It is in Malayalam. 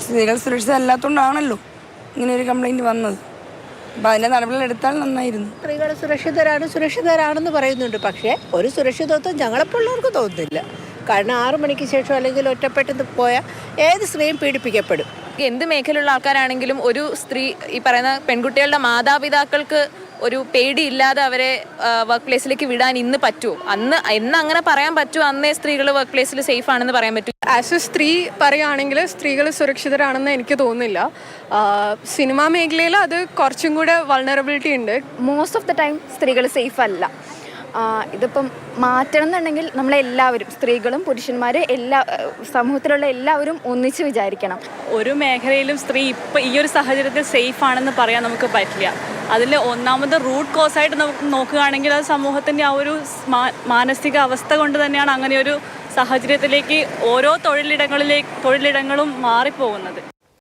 സ്ത്രീകൾ സുരക്ഷിതരല്ലാത്തതുകൊണ്ടാണല്ലോ ഇങ്ങനെ ഒരു കംപ്ലൈൻറ്റ് വന്നത്. അപ്പോൾ അതിൻ്റെ നടപടികൾ എടുത്താൽ നന്നായിരുന്നു. സ്ത്രീകൾ സുരക്ഷിതരാണെന്ന് പറയുന്നുണ്ട്. പക്ഷേ ഒരു സുരക്ഷിതത്വം ഞങ്ങളെപ്പോലുള്ളവർക്ക് തോന്നുന്നില്ല. കാരണം 6 മണിക്ക് ശേഷം അല്ലെങ്കിൽ ഒറ്റപ്പെട്ടത് പോയാൽ ഏത് സ്ത്രീയും പീഡിപ്പിക്കപ്പെടും. എന്ത് മേഖലയിലുള്ള ആൾക്കാരാണെങ്കിലും ഒരു സ്ത്രീ ഈ പറയുന്ന പെൺകുട്ടികളുടെ മാതാപിതാക്കൾക്ക് ഒരു പേടിയില്ലാതെ അവരെ വർക്ക് പ്ലേസിലേക്ക് വിടാൻ ഇന്ന് പറ്റുമോ? എന്ന് അങ്ങനെ പറയാൻ പറ്റുമോ? അന്നേ സ്ത്രീകൾ വർക്ക് പ്ലേസിൽ സേഫ് ആണെന്ന് പറയാൻ പറ്റും. ആസ് എ സ്ത്രീ പറയുകയാണെങ്കിൽ സ്ത്രീകൾ സുരക്ഷിതരാണെന്ന് എനിക്ക് തോന്നുന്നില്ല. സിനിമാ മേഖലയിൽ അത് കുറച്ചും കൂടെ വൾണറബിലിറ്റി ഉണ്ട്. മോസ്റ്റ് ഓഫ് ദ ടൈം സ്ത്രീകൾ സേഫ് അല്ല. ഇതിപ്പം മാറ്റണം എന്നുണ്ടെങ്കിൽ നമ്മളെല്ലാവരും, സ്ത്രീകളും പുരുഷന്മാരും, സമൂഹത്തിലുള്ള എല്ലാവരും ഒന്നിച്ച് വിചാരിക്കണം. ഒരു മേഖലയിലും സ്ത്രീ ഇപ്പം ഈ ഒരു സാഹചര്യത്തിൽ സേഫ് ആണെന്ന് പറയാൻ നമുക്ക് പറ്റില്ല. അതിൽ ഒന്നാമത് റൂട്ട് കോസായിട്ട് നമുക്ക് നോക്കുകയാണെങ്കിൽ അത് സമൂഹത്തിൻ്റെ ആ ഒരു മാനസിക അവസ്ഥ കൊണ്ട് തന്നെയാണ് അങ്ങനെ ഒരു സാഹചര്യത്തിലേക്ക് ഓരോ തൊഴിലിടങ്ങളും മാറിപ്പോകുന്നത്.